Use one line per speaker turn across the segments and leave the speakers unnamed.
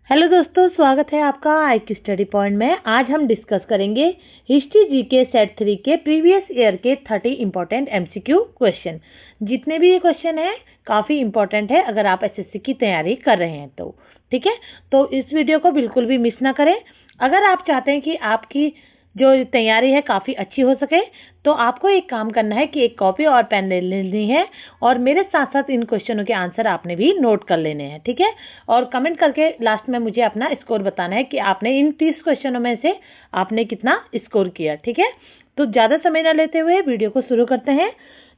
Hello दोस्तों, स्वागत है आपका IQ स्टडी पॉइंट में। आज हम डिस्कस करेंगे हिस्ट्री जीके सेट 3 के प्रीवियस ईयर के 30 इंपॉर्टेंट MCQ क्वेश्चन। जितने भी ये क्वेश्चन है काफ़ी इंपॉर्टेंट है अगर आप SSC की तैयारी कर रहे हैं तो। ठीक है, तो इस वीडियो को बिल्कुल भी मिस ना करें। अगर आप चाहते हैं कि आपकी जो तैयारी है काफ़ी अच्छी हो सके तो आपको एक काम करना है कि एक कॉपी और पेन ले लेनी है और मेरे साथ साथ इन क्वेश्चनों के आंसर आपने भी नोट कर लेने हैं। ठीक है, और कमेंट करके लास्ट में मुझे अपना स्कोर बताना है कि आपने इन 30 क्वेश्चनों में से आपने कितना स्कोर किया। ठीक है, तो ज़्यादा समय न लेते हुए वीडियो को शुरू करते हैं।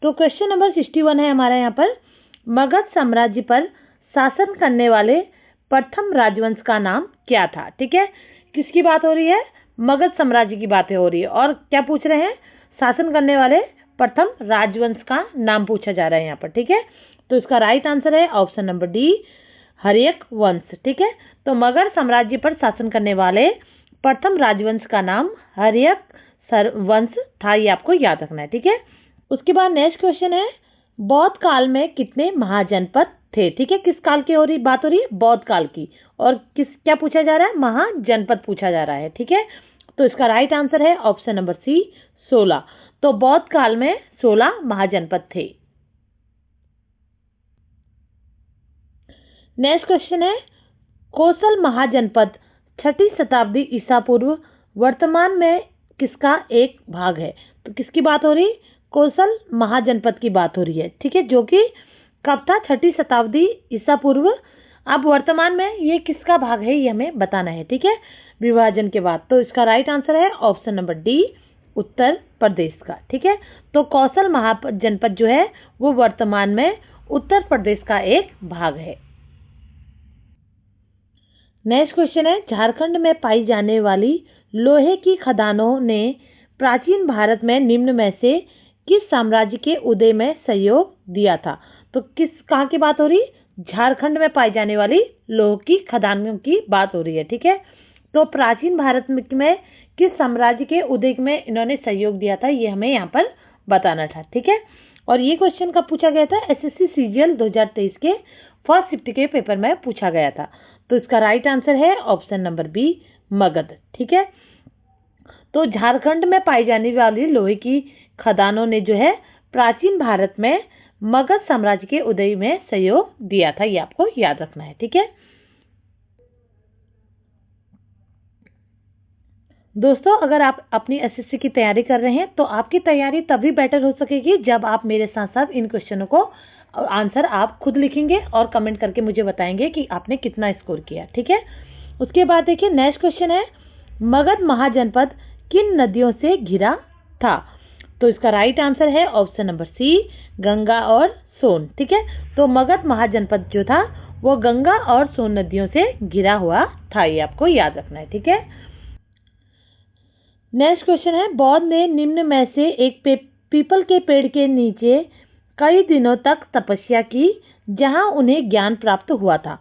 तो क्वेश्चन नंबर 61 है हमारा यहाँ पर, मगध साम्राज्य पर शासन करने वाले प्रथम राजवंश का नाम क्या था। ठीक है, किसकी बात हो रही है? मगध साम्राज्य की बातें हो रही है। और क्या पूछ रहे हैं? शासन करने वाले प्रथम राजवंश का नाम पूछा जा रहा है यहाँ पर। ठीक है, तो इसका राइट आंसर है ऑप्शन नंबर डी, हर्यक वंश। ठीक है, तो मगध साम्राज्य पर शासन करने वाले प्रथम राजवंश का नाम हर्यक वंश था, ये आपको याद रखना है। ठीक है, उसके बाद नेक्स्ट क्वेश्चन है, बौद्ध काल में कितने महाजनपद थे। ठीक है, किस काल की बात हो रही है? बौद्ध काल की। और क्या पूछा जा रहा है? महाजनपद पूछा जा रहा है। ठीक है, तो इसका राइट आंसर है ऑप्शन नंबर सी, 16। तो बौद्ध काल में 16 महाजनपद थे। नेक्स्ट क्वेश्चन है, कौशल महाजनपद 6ठी शताब्दी ईसा पूर्व वर्तमान में किसका एक भाग है। तो किसकी बात हो रही? कौशल महाजनपद की बात हो रही है। ठीक है, जो कि कब था? 6ठी शताब्दी ईसा पूर्व। अब वर्तमान में ये किसका भाग है ये हमें बताना है। ठीक है, विभाजन के बाद। तो इसका राइट आंसर है option number D, Uttar Pradesh का। ठीक है, तो कौशल महाजनपद जो है वो वर्तमान में उत्तर प्रदेश का एक भाग है। नेक्स्ट क्वेश्चन है, झारखंड में पाई जाने वाली लोहे की खदानों ने प्राचीन भारत में निम्न में से किस साम्राज्य के उदय में सहयोग दिया था। तो कहाँ की बात हो रही? झारखंड में पाई जाने वाली लोहे की खदानों की बात हो रही है। ठीक है, तो प्राचीन भारत में किस साम्राज्य के उदय में इन्होंने सहयोग दिया था ये हमें यहाँ पर बताना था। ठीक है, और ये क्वेश्चन कब पूछा गया था? SSC CGL 2023 के फर्स्ट शिफ्ट के पेपर में पूछा गया था। तो इसका राइट आंसर है ऑप्शन नंबर बी, मगध। ठीक है, तो झारखंड में पाई जाने वाली लोहे की खदानों ने जो है प्राचीन भारत में मगध साम्राज्य के उदय में सहयोग दिया था, ये आपको याद रखना है। ठीक है दोस्तों, अगर आप अपनी SSC की तैयारी कर रहे हैं तो आपकी तैयारी तभी बेटर हो सकेगी जब आप मेरे साथ साथ इन क्वेश्चनों को आंसर आप खुद लिखेंगे और कमेंट करके मुझे बताएंगे कि आपने कितना स्कोर किया। ठीक है, उसके बाद देखिए नेक्स्ट क्वेश्चन है, मगध महाजनपद किन नदियों से घिरा था। तो इसका राइट आंसर है ऑप्शन नंबर सी, गंगा और सोन। ठीक है, तो मगध महाजनपद जो था वो गंगा और सोन नदियों से घिरा हुआ था, ये आपको याद रखना है। ठीक है, नेक्स्ट क्वेश्चन है, बौद्ध ने निम्न में से एक पीपल के पेड़ के नीचे कई दिनों तक तपस्या की जहां उन्हें ज्ञान प्राप्त हुआ था।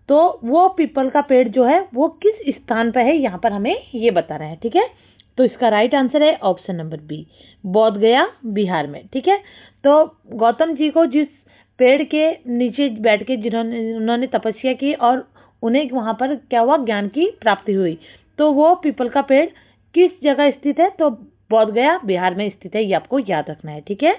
तो वो पीपल का पेड़ जो है वो किस स्थान पर है यहाँ पर हमें ये बताना है। ठीक है, तो इसका राइट आंसर है ऑप्शन नंबर बी, बोध गया, बिहार में। ठीक है, तो गौतम जी को जिस पेड़ के नीचे बैठ के उन्होंने तपस्या की और उन्हें वहां पर क्या हुआ? ज्ञान की प्राप्ति हुई। तो वो पीपल का पेड़ किस जगह स्थित है? तो बोध गया, बिहार में स्थित है, ये आपको याद रखना है। ठीक है,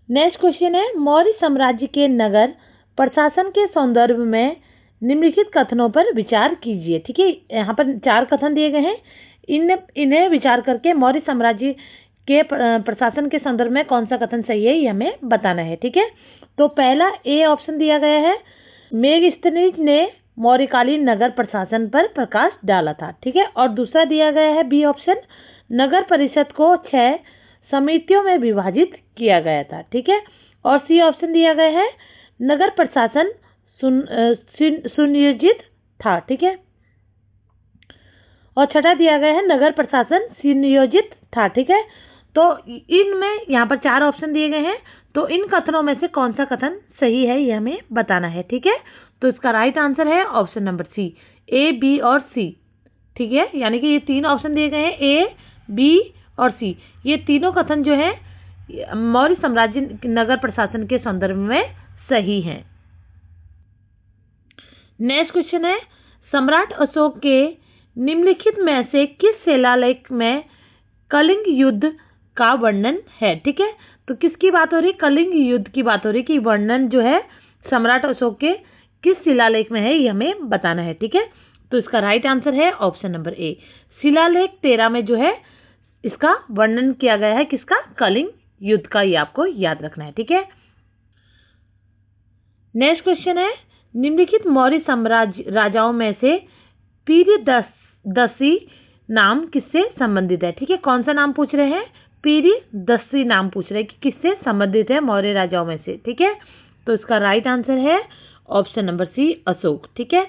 नेक्स्ट क्वेश्चन है, मौर्य साम्राज्य के नगर प्रशासन के संदर्भ में निम्नलिखित कथनों पर विचार कीजिए। ठीक है, यहाँ पर 4 कथन दिए गए हैं, इन्हें विचार करके मौर्य साम्राज्य के प्रशासन के संदर्भ में कौन सा कथन सही है ये हमें बताना है। ठीक है, तो पहला ए ऑप्शन दिया गया है, मेगस्थनीज ने मौर्यकालीन नगर प्रशासन पर प्रकाश डाला था। ठीक है, और दूसरा दिया गया है बी ऑप्शन, नगर परिषद को 6 समितियों में विभाजित किया गया था। ठीक है, और सी ऑप्शन दिया गया है, नगर प्रशासन सुनियोजित था। ठीक है, और छठा दिया गया है, नगर प्रशासन सुनियोजित था। ठीक है, तो इनमें यहाँ पर 4 ऑप्शन दिए गए हैं, तो इन कथनों में से कौन सा कथन सही है ये हमें बताना है। ठीक है, तो इसका राइट आंसर है ऑप्शन नंबर सी, ए, बी और सी। ठीक है, यानी कि ये 3 ऑप्शन दिए गए हैं, ए, बी और सी, ये तीनों कथन जो है मौर्य साम्राज्य नगर प्रशासन के संदर्भ में सही हैं। नेक्स्ट क्वेश्चन है, सम्राट अशोक के निम्नलिखित में से किस शिलालेख में कलिंग युद्ध का वर्णन है? ठीक है, तो किसकी बात हो रही है? कलिंग युद्ध की बात हो रही है कि वर्णन जो है सम्राट अशोक के किस शिलालेख में है, ये हमें बताना है। ठीक है, तो इसका राइट आंसर है ऑप्शन नंबर ए, शिलालेख 13 में जो है इसका वर्णन किया गया है। किसका? कलिंग युद्ध का। ये आपको याद रखना है। ठीक है, नेक्स्ट क्वेश्चन है, निम्नलिखित मौर्य साम्राज्य राजाओं में से पीरियदसी नाम किससे संबंधित है? ठीक है, कौन सा नाम पूछ रहे हैं? पीरियदसी नाम पूछ रहे हैं कि किससे संबंधित है मौर्य राजाओं में से। ठीक है, तो इसका राइट आंसर है ऑप्शन नंबर सी, अशोक। ठीक है,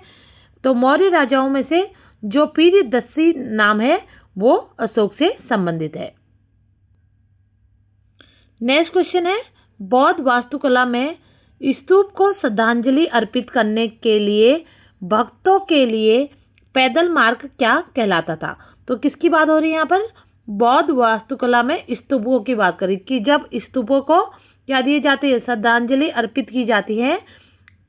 तो मौर्य राजाओं में से जो पीरियदसी नाम है वो अशोक से संबंधित है। नेक्स्ट क्वेश्चन है, बौद्ध वास्तुकला में स्तूप को श्रद्धांजलि अर्पित करने के लिए भक्तों के लिए पैदल मार्ग क्या कहलाता था? तो किसकी बात हो रही है यहाँ पर? बौद्ध वास्तुकला में स्तूपों की बात करी कि जब स्तूपों को क्या दिए जाते हैं, श्रद्धांजलि अर्पित की जाती है,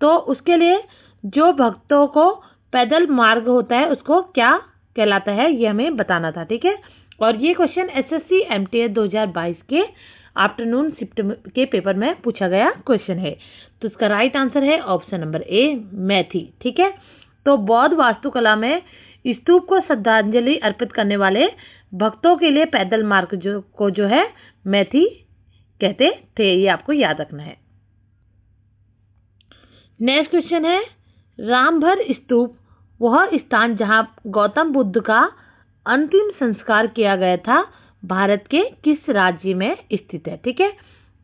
तो उसके लिए जो भक्तों को पैदल मार्ग होता है उसको क्या कहलाता है, ये हमें बताना था। ठीक है, और ये क्वेश्चन एसएससी एमटीएस 2022 के आफ्टरनून शिफ्ट के पेपर में पूछा गया क्वेश्चन है। तो इसका राइट आंसर है ऑप्शन नंबर ए, मैथी। ठीक है, तो बौद्ध वास्तुकला में स्तूप को श्रद्धांजलि अर्पित करने वाले भक्तों के लिए पैदल मार्ग जो है मैथी कहते थे। ये आपको याद रखना है। नेक्स्ट क्वेश्चन है, रामभर स्तूप वह स्थान जहां गौतम बुद्ध का अंतिम संस्कार किया गया था, भारत के किस राज्य में स्थित है? ठीक है,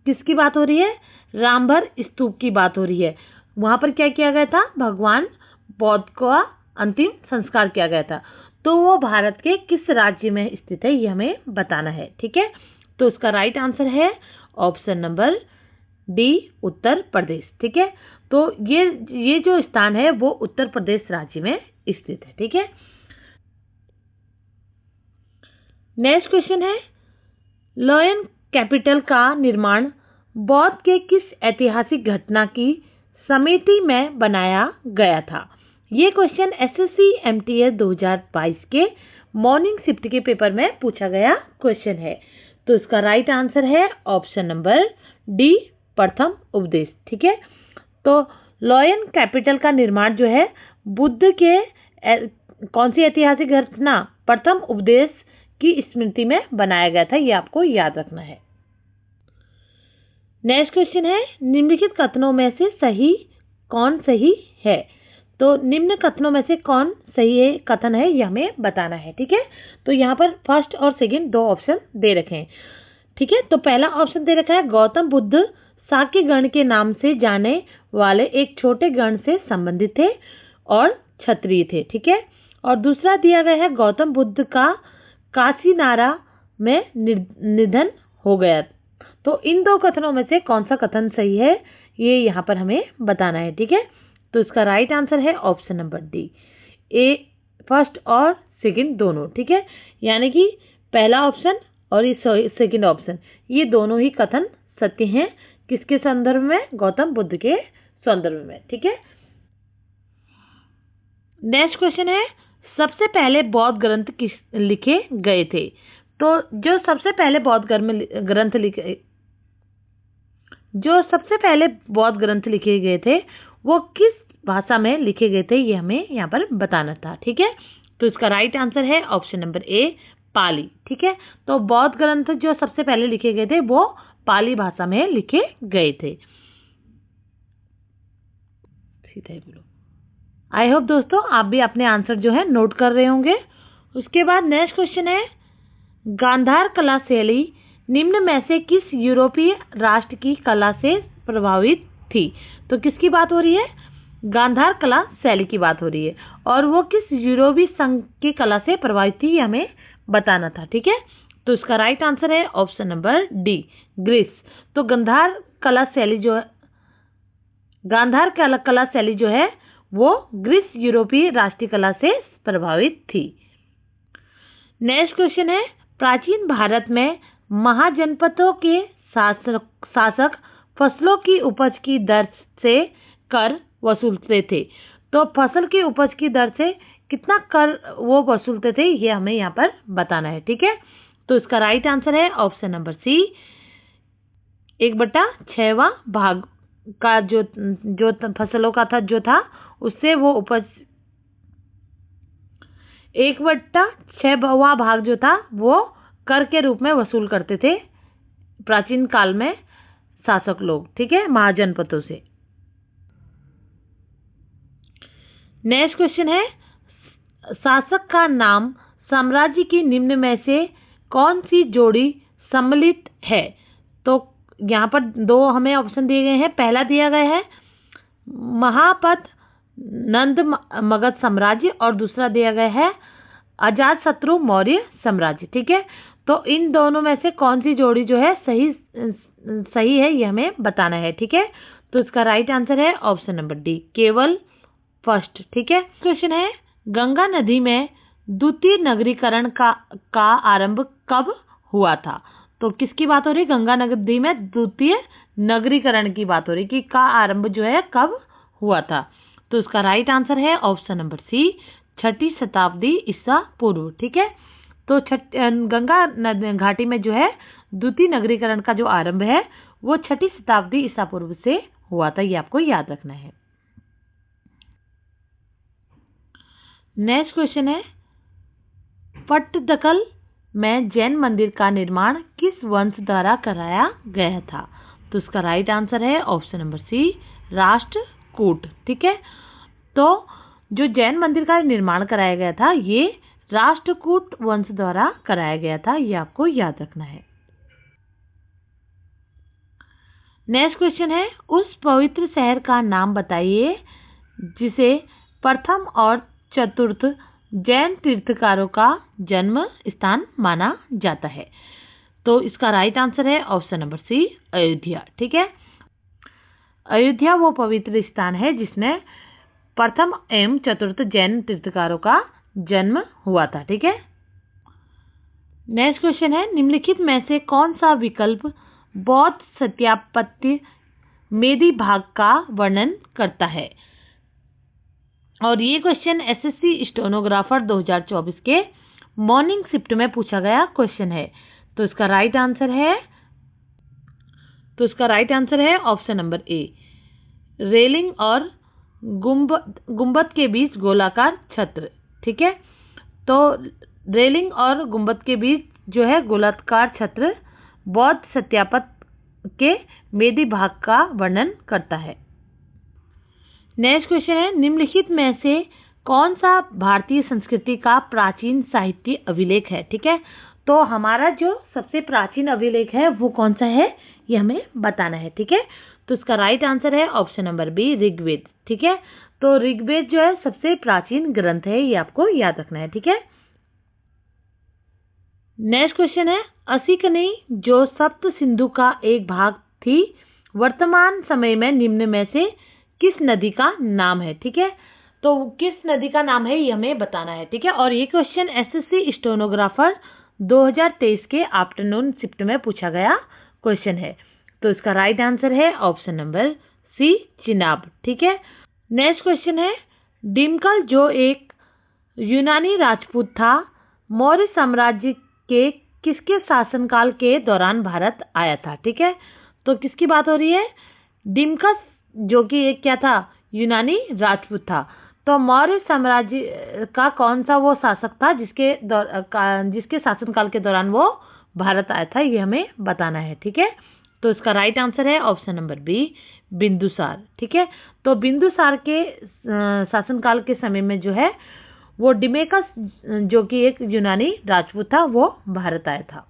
किसकी बात हो रही है? रामभर स्तूप की बात हो रही है। वहां पर क्या किया गया था? भगवान बौद्ध का अंतिम संस्कार किया गया था। तो वो भारत के किस राज्य में स्थित है, ये हमें बताना है। ठीक है, तो इसका राइट आंसर है option number D, Uttar Pradesh. ठीक है, तो ये जो स्थान है वो उत्तर प्रदेश राज्य में स्थित है। ठीक है, नेक्स्ट क्वेश्चन है, लायन कैपिटल का निर्माण बौद्ध के किस ऐतिहासिक घटना की समिति में बनाया गया था? ये क्वेश्चन एसएससी एमटीएस 2022 के मॉर्निंग शिफ्ट के पेपर में पूछा गया क्वेश्चन है। तो इसका राइट आंसर है ऑप्शन नंबर डी, प्रथम उपदेश। ठीक है, तो लायन कैपिटल का निर्माण जो है बुद्ध के कौन सी ऐतिहासिक घटना? प्रथम उपदेश की स्मृति में बनाया गया था। ये आपको याद रखना है। नेक्स्ट क्वेश्चन है, निम्नलिखित कथनों में से सही कौन सही है? तो निम्न कथनों में से कौन सही है कथन है, ये हमें बताना है। ठीक है, तो यहाँ पर फर्स्ट और सेकंड दो ऑप्शन दे रखे हैं। ठीक है, तो पहला ऑप्शन दे रखा है, गौतम बुद्ध शाक्य गण के नाम से जाने वाले एक छोटे गण से संबंधित थे और क्षत्रिय थे। ठीक है, और दूसरा दिया गया है, गौतम बुद्ध का काशीनारा में निधन हो गया। तो इन दो कथनों में से कौन सा कथन सही है, ये यहाँ पर हमें बताना है। ठीक है, तो इसका राइट आंसर है ऑप्शन नंबर डी, ए, फर्स्ट और सेकंड दोनों। ठीक है, यानी कि पहला ऑप्शन और ये सेकंड ऑप्शन, ये दोनों ही कथन सत्य हैं। किसके संदर्भ में? गौतम बुद्ध के संदर्भ में। ठीक है, नेक्स्ट क्वेश्चन है, सबसे पहले बौद्ध ग्रंथ किस लिखे गए थे? तो जो सबसे पहले बौद्ध ग्रंथ लिखे गए थे वो किस भाषा में लिखे गए थे, ये हमें यहाँ पर बताना था। ठीक है, तो इसका राइट आंसर है ऑप्शन नंबर ए, पाली। ठीक है, तो बौद्ध ग्रंथ जो सबसे पहले लिखे गए थे वो पाली भाषा में लिखे गए थे। सीधा ही बोलो। आई होप दोस्तों आप भी अपने आंसर जो है नोट कर रहे होंगे। उसके बाद नेक्स्ट क्वेश्चन है, गांधार कला शैली निम्न में से किस यूरोपीय राष्ट्र की कला से प्रभावित थी? तो किसकी बात हो रही है? गांधार कला शैली की बात हो रही है, और वो किस यूरोपीय संघ की कला से प्रभावित थी, हमें बताना था। ठीक है, तो इसका राइट आंसर है ऑप्शन नंबर डी, ग्रीस। तो गांधार कला शैली जो है वो ग्रीस यूरोपीय राष्ट्रीय कला से प्रभावित थी। नेक्स्ट क्वेश्चन है, प्राचीन भारत में महाजनपदों के शासक फसलों की उपज की दर से कर वसूलते थे। तो तो फसल की उपज की दर से कितना कर वो वसूलते थे, ये हमें यहाँ पर बताना है। ठीक है, तो इसका राइट आंसर है ऑप्शन नंबर सी, 1/6वां भाग का जो फसलों का था जो था, उससे वो उपज 1/6वां भाग जो था वो कर के रूप में वसूल करते थे प्राचीन काल में शासक लोग। ठीक है, महाजनपदों से। नेक्स्ट क्वेश्चन है, शासक का नाम साम्राज्य की निम्न में से कौन सी जोड़ी सम्मिलित है? तो यहाँ पर दो हमें ऑप्शन दिए गए हैं। पहला दिया गया है महापद नंद मगध साम्राज्य और दूसरा दिया गया है अजातशत्रु मौर्य साम्राज्य। ठीक है, तो इन दोनों में से कौन सी जोड़ी जो है सही है, ये हमें बताना है। ठीक है, तो इसका राइट आंसर है ऑप्शन नंबर डी, केवल फर्स्ट। ठीक है, क्वेश्चन है, गंगा नदी में द्वितीय नगरीकरण का आरंभ कब हुआ था? तो किसकी बात हो रही है? गंगा नदी में द्वितीय नगरीकरण की बात हो रही कि का आरंभ जो है कब हुआ था? तो इसका राइट आंसर है ऑप्शन नंबर सी, 6ठी शताब्दी ईसा पूर्व। ठीक है, तो गंगा घाटी में जो है द्वितीय नगरीकरण का जो आरंभ है वो 6ठी शताब्दी ईसा पूर्व से हुआ था, ये आपको याद रखना है। नेक्स्ट क्वेश्चन है, पट्टदकल में जैन मंदिर का निर्माण किस वंश द्वारा कराया गया था? तो इसका राइट आंसर है ऑप्शन नंबर सी, राष्ट्रकूट। ठीक है, तो जो जैन मंदिर का निर्माण कराया गया था ये राष्ट्रकूट वंश द्वारा कराया गया था, ये आपको याद रखना है। नेक्स्ट क्वेश्चन है, उस पवित्र शहर का नाम बताइए जिसे प्रथम और चतुर्थ जैन तीर्थकारों का जन्म स्थान माना जाता है। तो इसका राइट आंसर है ऑप्शन नंबर सी, अयोध्या। ठीक है, अयोध्या वो पवित्र स्थान है जिसने प्रथम एवं चतुर्थ जैन तीर्थकारों का जन्म हुआ था। ठीक है, नेक्स्ट क्वेश्चन है, निम्नलिखित में से कौन सा विकल्प बौद्ध सत्यापत्य मेदी भाग का वर्णन करता है? और ये क्वेश्चन एसएससी स्टेनोग्राफर 2024 के मॉर्निंग शिफ्ट में पूछा गया क्वेश्चन है। तो इसका राइट आंसर है ऑप्शन नंबर ए, रेलिंग और गुंबद के बीच गोलाकार छत्र। ठीक है, तो रेलिंग और गुंबद के बीच जो है गोलाकार छत्र बौद्ध सत्यापत्य के मेदी भाग का वर्णन करता है। नेक्स्ट क्वेश्चन है, निम्नलिखित में से कौन सा भारतीय संस्कृति का प्राचीन साहित्य अभिलेख है? ठीक है, तो हमारा जो सबसे प्राचीन अभिलेख है वो कौन सा है, ये हमें बताना है। ठीक है, तो इसका राइट आंसर है ऑप्शन नंबर बी, ऋग्वेद। ठीक है, तो ऋग्वेद जो है सबसे प्राचीन ग्रंथ है, ये आपको याद रखना है। ठीक है, नेक्स्ट क्वेश्चन है, असिकनी जो सप्त सिंधु का एक भाग थी, वर्तमान समय में निम्न में से किस नदी का नाम है? ठीक है, तो किस नदी का नाम है ये हमें बताना है। ठीक है, और ये क्वेश्चन एसएससी स्टेनोग्राफर 2023 के आफ्टरनून शिफ्ट में पूछा गया क्वेश्चन है। तो इसका राइट आंसर है ऑप्शन नंबर सी, चिनाब। ठीक है, नेक्स्ट क्वेश्चन है, डिम्कल जो एक यूनानी राजपूत था, मौर्य साम्राज्य के किसके शासनकाल के दौरान भारत आया था? ठीक है, तो किसकी बात हो रही है? डिम्कस जो कि एक क्या था, यूनानी राजपूत था। तो मौर्य साम्राज्य का कौन सा वो शासक था जिसके शासनकाल के दौरान वो भारत आया था, ये हमें बताना है। ठीक है, तो इसका राइट आंसर है ऑप्शन नंबर बी, बिंदुसार। ठीक है, तो बिंदुसार के शासनकाल के समय में जो है वो डिमेकस जो कि एक यूनानी राजपूत था वो भारत आया था।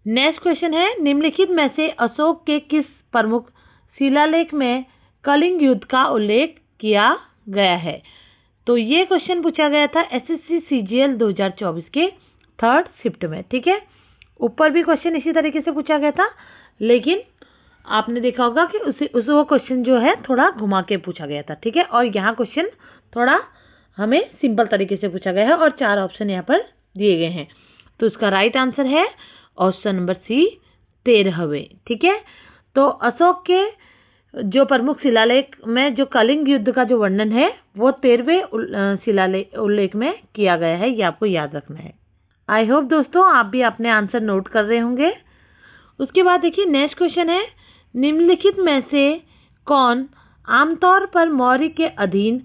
नेक्स्ट क्वेश्चन है, निम्नलिखित में से अशोक के किस प्रमुख शिलालेख में कलिंग युद्ध का उल्लेख किया गया है? तो ये क्वेश्चन पूछा गया था एसएससी सीजीएल 2024 के थर्ड शिफ्ट में। ठीक है, ऊपर भी क्वेश्चन इसी तरीके से पूछा गया था, लेकिन आपने देखा होगा कि वो क्वेश्चन जो है थोड़ा घुमा के पूछा गया था। ठीक है, और यहाँ क्वेश्चन थोड़ा हमें सिंपल तरीके से पूछा गया है और 4 ऑप्शन यहाँ पर दिए गए हैं। तो इसका राइट आंसर है ऑप्शन नंबर सी, 13वें। ठीक है, तो अशोक के जो प्रमुख शिलालेख में जो कलिंग युद्ध का जो वर्णन है वो 13वें शिलालेख उल्लेख में किया गया है, ये आपको याद रखना है। आई होप दोस्तों आप भी अपने आंसर नोट कर रहे होंगे। उसके बाद देखिए नेक्स्ट क्वेश्चन है, निम्नलिखित में से कौन आमतौर पर मौर्य के अधीन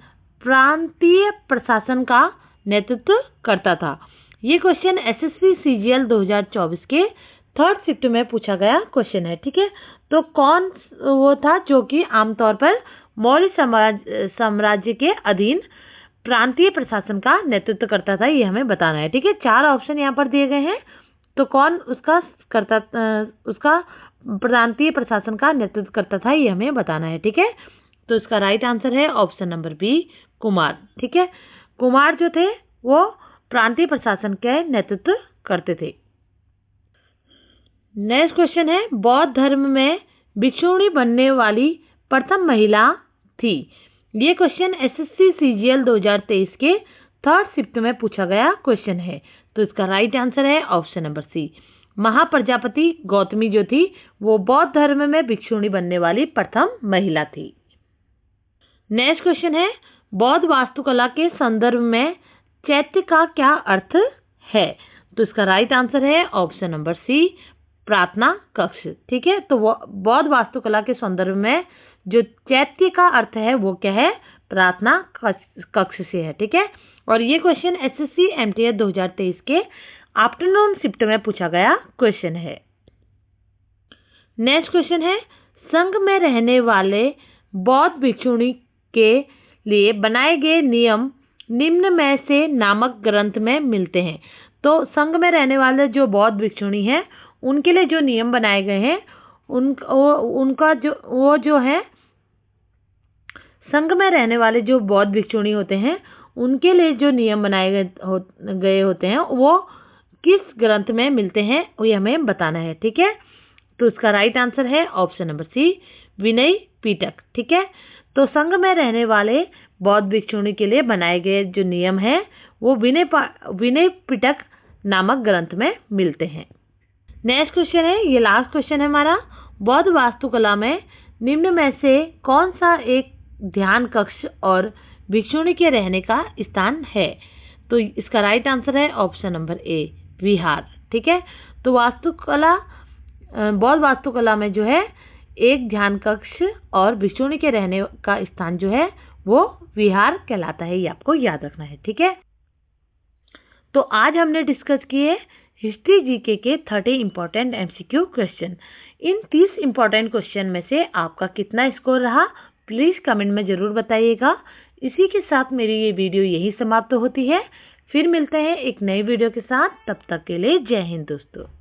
प्रांतीय प्रशासन का नेतृत्व करता था। ये क्वेश्चन एसएससी सीजीएल 2024 के 3rd शिफ्ट में पूछा गया क्वेश्चन है, ठीक है। तो कौन वो था जो कि आमतौर पर मौर्य साम्राज्य के अधीन प्रांतीय प्रशासन का नेतृत्व करता था, ये हमें बताना है, ठीक है। 4 ऑप्शन यहाँ पर दिए गए हैं, तो कौन उसका प्रांतीय प्रशासन का नेतृत्व करता था ये हमें बताना है, ठीक है। तो इसका राइट आंसर है ऑप्शन नंबर बी, कुमार, ठीक है। कुमार जो थे वो प्रांतीय प्रशासन के नेतृत्व करते थे। नेक्स्ट क्वेश्चन है, बौद्ध धर्म में भिक्षुणी बनने वाली प्रथम महिला थी। ये क्वेश्चन एसएससी सीजीएल 2023 के 3rd शिफ्ट में पूछा गया क्वेश्चन है। तो इसका राइट आंसर है option number C, Mahaprajapati Gautami जो थी वो बौद्ध धर्म में भिक्षुणी बनने वाली प्रथम महिला थी। नेक्स्ट क्वेश्चन है, बौद्ध वास्तुकला के संदर्भ में चैत्य का क्या अर्थ है। तो इसका राइट आंसर है ऑप्शन नंबर सी, प्रार्थना कक्ष, ठीक है। तो बौद्ध वास्तुकला के संदर्भ में जो चैत्य का अर्थ है वो क्या है, प्रार्थना कक्ष से है, ठीक है। और ये क्वेश्चन एसएससी एमटीएस 2023 के आफ्टरनून शिफ्ट में पूछा गया क्वेश्चन है। नेक्स्ट क्वेश्चन है, संघ में रहने वाले बौद्ध भिक्षुणी के लिए बनाए गए नियम निम्न में से नामक ग्रंथ में मिलते हैं। तो संघ में रहने वाले जो बौद्ध भिक्षुणी हैं उनके लिए जो नियम बनाए गए हैं उनका जो है, संघ में रहने वाले जो बौद्ध भिक्षुणी होते हैं उनके लिए जो नियम बनाए गए होते हैं वो किस ग्रंथ में मिलते हैं वो हमें बताना है, ठीक है। तो इसका राइट आंसर है ऑप्शन नंबर सी, विनय पिटक, ठीक है। तो संघ में रहने वाले बौद्ध भिक्षुणी के लिए बनाए गए जो नियम हैं वो विनय पिटक नामक ग्रंथ में मिलते हैं। नेक्स्ट क्वेश्चन है, ये लास्ट क्वेश्चन है हमारा, बौद्ध वास्तुकला में निम्न में से कौन सा एक ध्यान कक्ष और भिक्षुणी के रहने का स्थान है। तो इसका राइट आंसर है ऑप्शन नंबर ए, विहार, ठीक है। तो बौद्ध वास्तुकला में जो है एक ध्यान कक्ष और भिक्षुणी के रहने का स्थान जो है वो विहार कहलाता है, ये आपको याद रखना है, ठीक है। तो आज हमने डिस्कस किए हिस्ट्री जीके के 30 इंपॉर्टेंट एमसीक्यू क्वेश्चन। इन 30 इंपॉर्टेंट क्वेश्चन में से आपका कितना स्कोर रहा प्लीज कमेंट में जरूर बताइएगा। इसी के साथ मेरी ये वीडियो यही समाप्त होती है। फिर मिलते हैं एक नई वीडियो के साथ, तब तक के लिए जय हिंद दोस्तों।